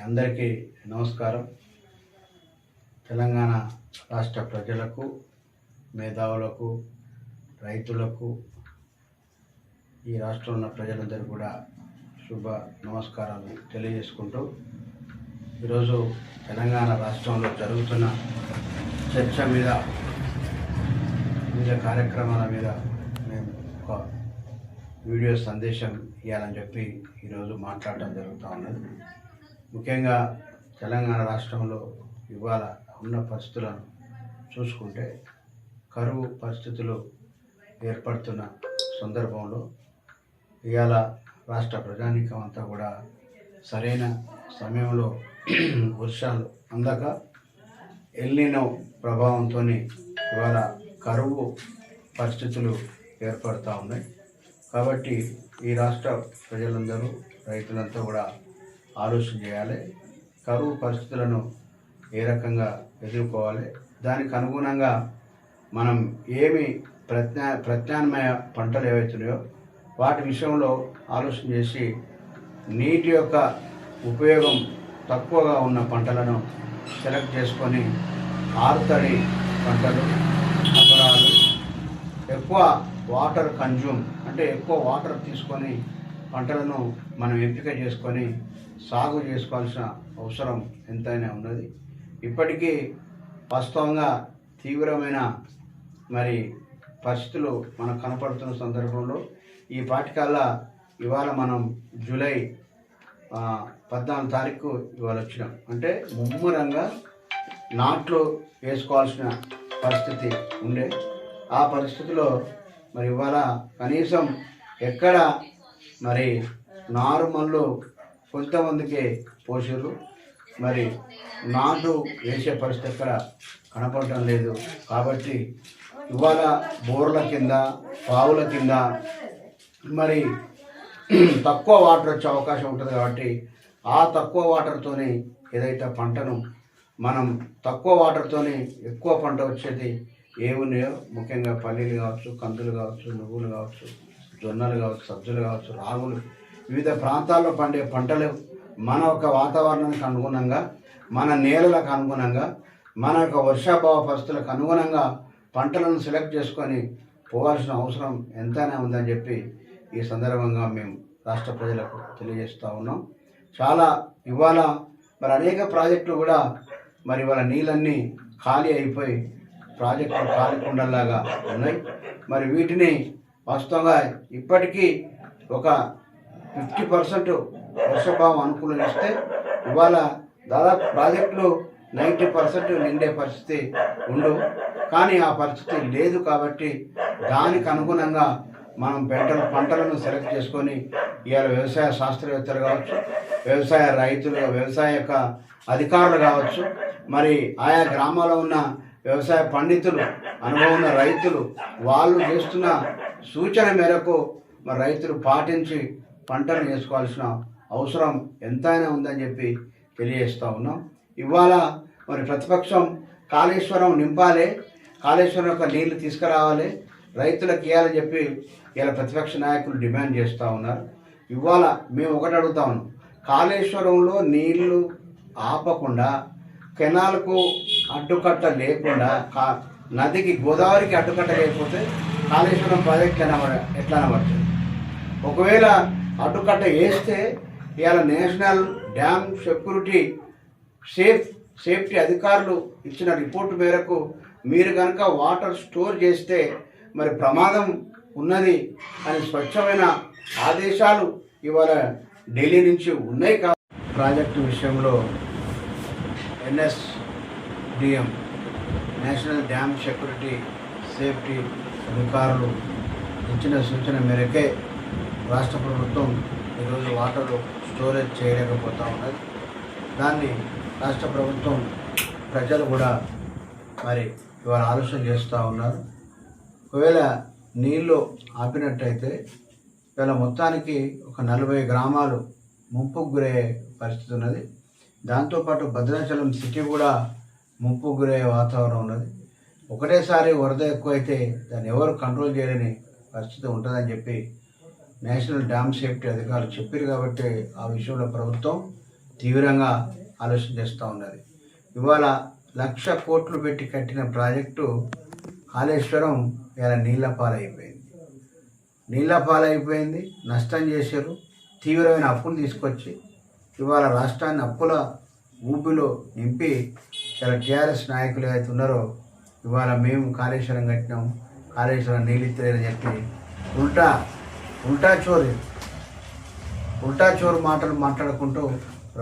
అందరికీ నమస్కారం. తెలంగాణ రాష్ట్ర ప్రజలకు, మేధావులకు, రైతులకు, ఈ రాష్ట్రంలో ఉన్న ప్రజలందరూ కూడా శుభ నమస్కారాలు తెలియజేసుకుంటూ ఈరోజు తెలంగాణ రాష్ట్రంలో జరుగుతున్న చర్చ మీద వివిధ కార్యక్రమాల మీద మేము ఒక వీడియో సందేశం ఇవ్వాలని చెప్పి ఈరోజు మాట్లాడటం జరుగుతూ ఉన్నది. ముఖ్యంగా తెలంగాణ రాష్ట్రంలో ఇవాళ ఉన్న పరిస్థితులను చూసుకుంటే కరువు పరిస్థితులు ఏర్పడుతున్న సందర్భంలో ఇవాళ రాష్ట్ర ప్రజానీకం అంతా కూడా సరైన సమయంలో వర్షాలు అందక ఎల్నినో ప్రభావంతో ఇవాళ కరువు పరిస్థితులు ఏర్పడుతూ ఉన్నాయి. కాబట్టి ఈ రాష్ట్ర ప్రజలందరూ, రైతులంతా కూడా ఆలోచన చేయాలి. కరువు పరిస్థితులను ఏ రకంగా ఎదుర్కోవాలి, దానికి అనుగుణంగా మనం ఏమి ప్రత్యామ్నాయ పంటలు ఏవైతున్నాయో వాటి విషయంలో ఆలోచన చేసి నీటి యొక్క ఉపయోగం తక్కువగా ఉన్న పంటలను సెలెక్ట్ చేసుకొని ఆరుతడి పంటలు, అపరాలు, ఎక్కువ వాటర్ కన్జ్యూమ్ అంటే ఎక్కువ వాటర్ తీసుకొని పంటలను మనం ఎంపిక చేసుకొని సాగు చేసుకోవాల్సిన అవసరం ఎంతైనా ఉన్నది. ఇప్పటికీ వాస్తవంగా తీవ్రమైన పరిస్థితులు మనకు కనపడుతున్న సందర్భంలో ఈ పాటికల్లా ఇవాళ మనం జూలై 14 తారీఖు ఇవాళ వచ్చినాం. అంటే ముమ్మరంగా నాట్లు వేసుకోవాల్సిన పరిస్థితి ఉండే. ఆ పరిస్థితిలో ఇవాళ కనీసం ఎక్కడ నారుమల్లు కొంతమందికి పోషులు నాటు వేసే పరిస్థితి ఎక్కడ కనపడటం లేదు. కాబట్టి ఇవాళ బోర్ల కింద, పావుల కింద తక్కువ వాటర్ వచ్చే అవకాశం ఉంటుంది. కాబట్టి ఆ తక్కువ వాటర్తోనే ఏదైతే పంటను మనం తక్కువ వాటర్తోనే ఎక్కువ పంట వచ్చేది ఏమున్నాయో, ముఖ్యంగా పల్లీలు కావచ్చు, కందులు కావచ్చు, నువ్వులు కావచ్చు, జొన్నలు కావచ్చు, సజ్జలు కావచ్చు, రాగులు, వివిధ ప్రాంతాల్లో పండే పంటలు మన యొక్క వాతావరణానికి అనుగుణంగా, మన నేలలకు అనుగుణంగా, మన యొక్క వర్షాభావ పరిస్థితులకు అనుగుణంగా పంటలను సెలెక్ట్ చేసుకొని పోవాల్సిన అవసరం ఎంతైనా ఉందని చెప్పి ఈ సందర్భంగా మేము రాష్ట్ర ప్రజలకు తెలియజేస్తూ ఉన్నాం. చాలా ఇవాళ అనేక ప్రాజెక్టులు కూడా ఇవాళ నీళ్ళన్నీ ఖాళీ అయిపోయి ప్రాజెక్టులు ఖాళీ కుండల్లాగా ఉన్నాయి. వీటిని వాస్తవంగా ఇప్పటికీ ఒక 50% వర్షభావం అనుకూలిస్తే ఇవాళ దాదాపు ప్రాజెక్టులు 90% నిండే పరిస్థితి ఉండు. కానీ ఆ పరిస్థితి లేదు. కాబట్టి దానికి అనుగుణంగా మనం పంటలను సెలెక్ట్ చేసుకొని ఇవాళ వ్యవసాయ శాస్త్రవేత్తలు కావచ్చు, వ్యవసాయ రైతులు, వ్యవసాయ యొక్క అధికారులు కావచ్చు, ఆయా గ్రామాల్లో ఉన్న వ్యవసాయ పండితులు, అనుభవం ఉన్న రైతులు, వాళ్ళు చేస్తున్న సూచన మేరకు రైతులు పాటించి పంటలు వేసుకోవాల్సిన అవసరం ఎంతైనా ఉందని చెప్పి తెలియజేస్తూ ఉన్నాం. ఇవాళ ప్రతిపక్షం కాళేశ్వరం నింపాలి, కాళేశ్వరం యొక్క నీళ్లు తీసుకురావాలి, రైతులకు ఇవ్వాలని చెప్పి ఇలా ప్రతిపక్ష నాయకులు డిమాండ్ చేస్తూ ఉన్నారు. ఇవాళ మేము ఒకటి అడుగుతా ఉన్నాం, కాళేశ్వరంలో నీళ్లు ఆపకుండా, కెనాల్కు అడ్డుకట్ట లేకుండా, నదికి గోదావరికి అడ్డుకట్ట లేకపోతే కాళేశ్వరం ప్రాజెక్ట్ ఎట్లా అనవచ్చు? ఒకవేళ అడ్డుకట్ట వేస్తే ఇవాళ నేషనల్ డ్యామ్ సేఫ్టీ అధికారులు ఇచ్చిన రిపోర్టు మేరకు మీరు కనుక వాటర్ స్టోర్ చేస్తే ప్రమాదం ఉన్నది అని స్వచ్ఛమైన ఆదేశాలు ఇవాళ ఢిల్లీ నుంచి ఉన్నాయి. ప్రాజెక్టు విషయంలో NSDM నేషనల్ డ్యామ్ సేఫ్టీ అధికారులు ఇచ్చిన సూచన మేరకే రాష్ట్ర ప్రభుత్వం ఈరోజు వాటర్ స్టోరేజ్ చేయలేకపోతూ ఉన్నది. దాన్ని రాష్ట్ర ప్రభుత్వం, ప్రజలు కూడా ఇవాళ ఆలోచన చేస్తూ ఉన్నారు. ఒకవేళ నీళ్ళు ఆపినట్టయితే ఇవాళ మొత్తానికి ఒక 40 గ్రామాలు ముంపుకు గురయ్యే పరిస్థితి ఉన్నది. దాంతోపాటు భద్రాచలం సిటీ కూడా ముంపుకు గురయ్యే వాతావరణం ఉన్నది. ఒకటేసారి వరద ఎక్కువైతే దాన్ని ఎవరు కంట్రోల్ చేయలేని పరిస్థితి ఉంటుందని చెప్పి నేషనల్ డ్యామ్ సేఫ్టీ అధికారులు చెప్పారు. కాబట్టి ఆ విషయంలో ప్రభుత్వం తీవ్రంగా ఆలోచన చేస్తూ ఉన్నది. ఇవాళ 1,00,000 కోట్లు పెట్టి కట్టిన ప్రాజెక్టు కాళేశ్వరం ఇలా నీళ్ల పాలైపోయింది. నష్టం చేశారు. తీవ్రమైన అప్పులు తీసుకొచ్చి ఇవాళ రాష్ట్రాన్ని అప్పుల ఊబిలో నింపి చాలా టీఆర్ఎస్ నాయకులు ఏదైతే ఉన్నారో ఇవాళ మేము కాళేశ్వరం కట్టినాం, కాళేశ్వరం నీళ్ళు ఇత్తలేదని చెప్పి ఉల్టా చోరు మాటలు మాట్లాడుకుంటూ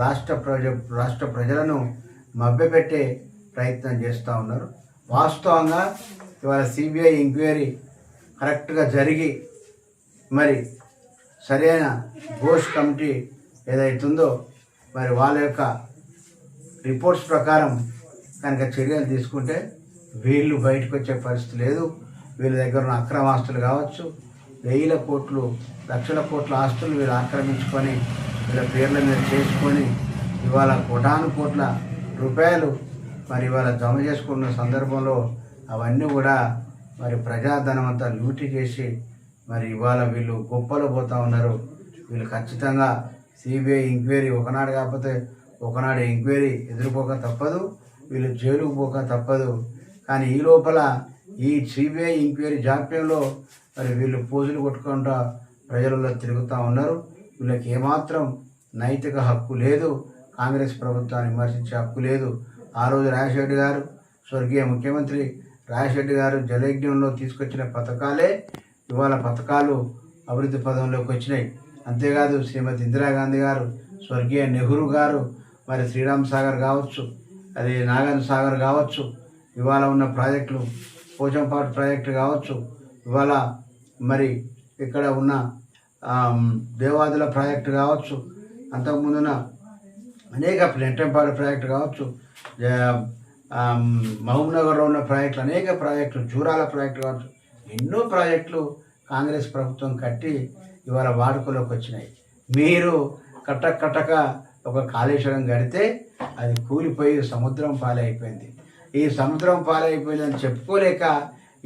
రాష్ట్ర ప్రజలను మభ్యపెట్టే ప్రయత్నం చేస్తూ ఉన్నారు. వాస్తవంగా ఇవాళ సిబిఐ ఎంక్వైరీ కరెక్ట్గా జరిగి మరి సరైన ఘోష్ కమిటీ ఏదైతుందో మరి వాళ్ళ యొక్క రిపోర్ట్స్ ప్రకారం కనుక చర్యలు తీసుకుంటే వీళ్ళు బయటకు వచ్చే పరిస్థితి లేదు. వీళ్ళ దగ్గర ఉన్న అక్రమ ఆస్తులు కావచ్చు, 1,000 కోట్లు 1,00,000 కోట్ల ఆస్తులు వీళ్ళు ఆక్రమించుకొని వీళ్ళ పేర్ల మీద చేసుకొని ఇవాళ కోటాను కోట్ల రూపాయలు మరి ఇవాళ జమ చేసుకున్న సందర్భంలో అవన్నీ కూడా మరి ప్రజాధనం అంతా లూటీ చేసి మరి ఇవాళ వీళ్ళు గొప్పలు పోతూ ఉన్నారు. వీళ్ళు ఖచ్చితంగా సిబిఐ ఎంక్వైరీ ఒకనాడు కాకపోతే ఒకనాడు ఎంక్వైరీ ఎదుర్కోక తప్పదు, వీళ్ళు జైలుకు పోక తప్పదు. కానీ ఈ లోపల ఈ సిబిఐ ఎంక్వైరీ జాప్యంలో మరి వీళ్ళు పోజులు కొట్టుకుంటూ ప్రజలలో తిరుగుతూ ఉన్నారు. వీళ్ళకి ఏమాత్రం నైతిక హక్కు లేదు, కాంగ్రెస్ ప్రభుత్వాన్ని విమర్శించే హక్కు లేదు. ఆ రోజు రాజశేఖర్ గారు, స్వర్గీయ ముఖ్యమంత్రి రాజశేఖర్ గారు జలయజ్ఞంలో తీసుకొచ్చిన పథకాలే ఇవాళ పథకాలు అభివృద్ధి పదంలోకి వచ్చినాయి. అంతేకాదు శ్రీమతి ఇందిరాగాంధీ గారు, స్వర్గీయ నెహ్రూ గారు మరి శ్రీరామ్ సాగర్ కావచ్చు, అది నాగార్జున సాగర్ కావచ్చు, ఇవాళ ఉన్న ప్రాజెక్టులు పోచంపాటు ప్రాజెక్టు కావచ్చు, ఇవాళ మరి ఇక్కడ ఉన్న దేవాదుల ప్రాజెక్టు కావచ్చు, అంతకుముందున అనేక నెట్టంపాడు ప్రాజెక్టు కావచ్చు, మహబూబ్నగర్లో ఉన్న ప్రాజెక్టులు అనేక ప్రాజెక్టులు, జూరాల ప్రాజెక్టు కావచ్చు, ఎన్నో ప్రాజెక్టులు కాంగ్రెస్ ప్రభుత్వం కట్టి ఇవాళ వాడుకలోకి వచ్చినాయి. మీరు కట్టక ఒక కాళేశ్వరం కడితే అది కూలిపోయి సముద్రం పాలైపోయింది. ఈ సముద్రం పాలైపోయిందని చెప్పుకోలేక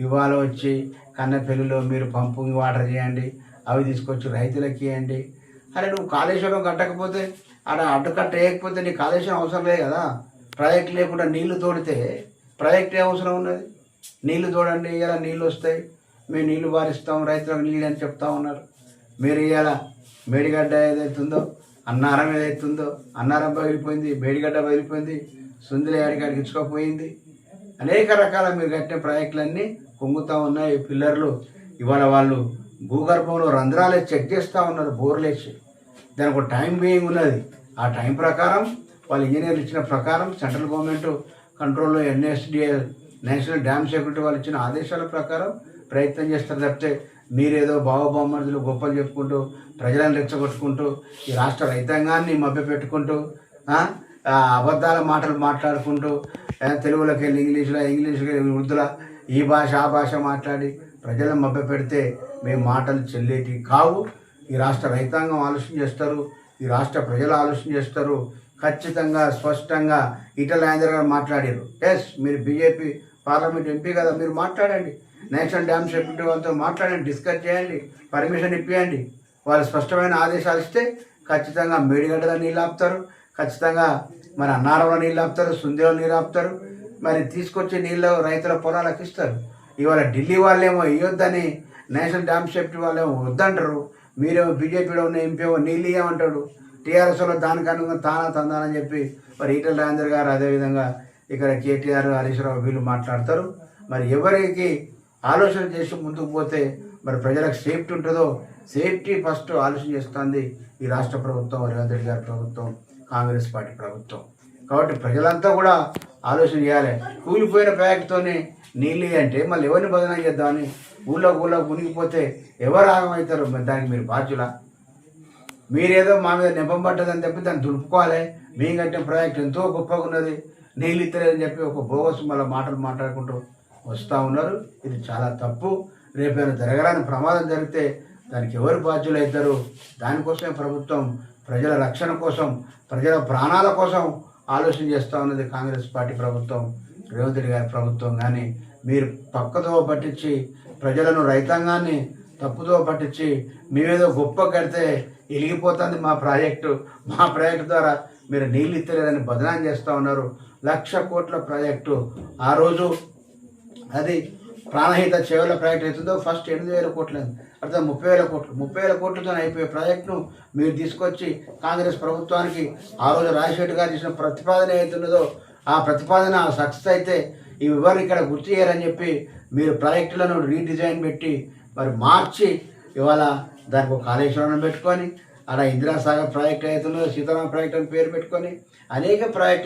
ఇవాళ వచ్చి కన్నపెల్లిలో మీరు పంపింగ్ వాటర్ చేయండి, అవి తీసుకొచ్చి రైతులకి ఇవ్వండి. అరే నువ్వు కాళేశ్వరం కట్టకపోతే ఆడ అడ్డుకట్ట వేయకపోతే నీ కాళేశ్వరం అవసరం లేదు కదా. ప్రాజెక్ట్ లేకుండా నీళ్లు తోడితే ప్రాజెక్ట్ ఏ అవసరం ఉన్నది? నీళ్లు తోడండి, ఇలా నీళ్ళు వస్తాయి, మేము నీళ్లు బారిస్తాం, రైతులకు నీళ్ళు అని చెప్తా ఉన్నారు. మీరు ఇవాళ మేడిగడ్డ ఏదైతుందో, అన్నారం ఏదైతుందో, అన్నారం బయలిపోయింది, మేడిగడ్డ బయలిపోయింది, సుందిల యాడికాడికి ఇచ్చుకోపోయింది. అనేక రకాల మీరు కట్టిన ప్రాజెక్టులన్నీ కుంగుతూ ఉన్నాయి. పిల్లర్లు ఇవాళ వాళ్ళు భూగర్భంలో రంధ్రాలు చెక్ చేస్తూ ఉన్నారు, బోర్లేసి. దానికి ఒక టైం బీయింగ్ ఉన్నది. ఆ టైం ప్రకారం వాళ్ళు ఇంజనీర్లు ఇచ్చిన ప్రకారం సెంట్రల్ గవర్నమెంట్ కంట్రోల్లో NSDA నేషనల్ డ్యామ్ సెక్యూరిటీ వాళ్ళు ఇచ్చిన ఆదేశాల ప్రకారం ప్రయత్నం చేస్తారు తప్పితే మీరేదో బావబామ్మర్దులు గొప్పలు చెప్పుకుంటూ ప్రజలను రెచ్చగొట్టుకుంటూ ఈ రాష్ట్ర రైతాంగాన్ని మభ్యపెట్టుకుంటూ అబద్ధాల మాటలు మాట్లాడుకుంటూ తెలుగులోకి వెళ్ళి ఇంగ్లీష్కి వెళ్ళి ఉర్దూల ఈ భాష ఆ భాష మాట్లాడి ప్రజలను మభ్యపెడితే మేము మాటలు చెల్లేటి కావు. ఈ రాష్ట్ర రైతాంగం ఆలోచన చేస్తారు, ఈ రాష్ట్ర ప్రజలు ఆలోచన చేస్తారు. ఖచ్చితంగా స్పష్టంగా ఈటెల రాజేందర్ గారు మాట్లాడారు. ఎస్, మీరు బీజేపీ పార్లమెంట్ ఎంపీ కదా, మీరు మాట్లాడండి, నేషనల్ డ్యామ్ సెక్యూరిటీ వాళ్ళతో మాట్లాడండి, డిస్కస్ చేయండి, పర్మిషన్ ఇప్పియండి. వాళ్ళు స్పష్టమైన ఆదేశాలు ఇస్తే ఖచ్చితంగా మేడిగడ్డలో నీళ్ళు ఆపుతారు, ఖచ్చితంగా మరి అన్నారంలో నీళ్ళు ఆపుతారు, సుందేలో నీళ్ళు ఆపుతారు, మరి తీసుకొచ్చి నీళ్ళు రైతుల పొలాలకు ఇస్తారు. ఇవాళ ఢిల్లీ వాళ్ళేమో ఇవ్వద్దని, నేషనల్ డ్యామ్ సేఫ్టీ వాళ్ళేమో వద్దంటారు. మీరేమో బీజేపీలో ఉన్న ఎంపీ ఏమో నీళ్ళు ఇవ్వమంటాడు. టీఆర్ఎస్లో దానికి అనుగుణంగా తానని చెప్పి మరి ఈటెల రాజేందర్ గారు, అదేవిధంగా ఇక్కడ కేటీఆర్, హరీష్ రావు వీళ్ళు మాట్లాడతారు. మరి ఎవరికి ఆలోచన చేసి ముందుకు పోతే మరి ప్రజలకు సేఫ్టీ ఉంటుందో, సేఫ్టీ ఫస్ట్ ఆలోచన చేస్తుంది ఈ రాష్ట్ర ప్రభుత్వం, రేవంత్ రెడ్డి గారి ప్రభుత్వం, కాంగ్రెస్ పార్టీ ప్రభుత్వం. కాబట్టి ప్రజలంతా కూడా ఆలోచన చేయాలి. కూలిపోయిన ప్యాక్తోనే నీళ్ళు అంటే మళ్ళీ ఎవరిని బదనాం చేద్దామని ఊళ్ళో మునిగిపోతే ఎవరు ఆగమవుతారు? దానికి మీరు బాధ్యుల? మీరేదో మా మీద నెపం పట్టదని చెప్పి దాన్ని దులుపుకోవాలి. మేము కట్టిన ప్రాజెక్ట్ ఎంతో గొప్పగా ఉన్నది, నీళ్ళు ఇత్తలేదని చెప్పి ఒక బోగస్ మళ్ళీ మాటలు మాట్లాడుకుంటూ వస్తూ ఉన్నారు. ఇది చాలా తప్పు. రేపైనా జరగరాని ప్రమాదం జరిగితే దానికి ఎవరు బాధ్యులు అవుతారు? దానికోసమే ప్రభుత్వం ప్రజల రక్షణ కోసం, ప్రజల ప్రాణాల కోసం ఆలోచన చేస్తూ ఉన్నది కాంగ్రెస్ పార్టీ ప్రభుత్వం, రేవంత్ రెడ్డి గారి ప్రభుత్వం. కానీ మీరు పక్కతో పట్టించి ప్రజలను, రైతాంగాన్ని తప్పుతో పట్టించి మేమేదో గొప్ప కడితే వెలిగిపోతుంది మా ప్రాజెక్టు ద్వారా మీరు నీళ్ళు ఇస్తలేదని బదనాం చేస్తూ ఉన్నారు. 1,00,000 కోట్ల ప్రాజెక్టు ఆ రోజు అది ప్రాణహిత చెవుల ప్రాజెక్ట్ అవుతుందో ఫస్ట్ 8,000 కోట్లు అర్థం 30,000 కోట్లు 30,000 కోట్లతో అయిపోయే ప్రాజెక్టును మీరు తీసుకొచ్చి కాంగ్రెస్ ప్రభుత్వానికి ఆ రోజు రాజశేఖర్ గారు చేసిన ప్రతిపాదన ఏదైతున్నదో ఆ ప్రతిపాదన సక్సెస్ అయితే ఎవరు ఇక్కడ గుర్తు చేయరని చెప్పి మీరు ప్రాజెక్టులను రీడిజైన్ పెట్టి మరి మార్చి ఇవాళ దానికి ఒక కాళేశ్వరం పెట్టుకొని అలా ఇందిరాసాగర్ ప్రాజెక్ట్ అవుతున్నదో సీతారామ ప్రాజెక్ట్ అని పేరు పెట్టుకొని అనేక ప్రాజెక్టులు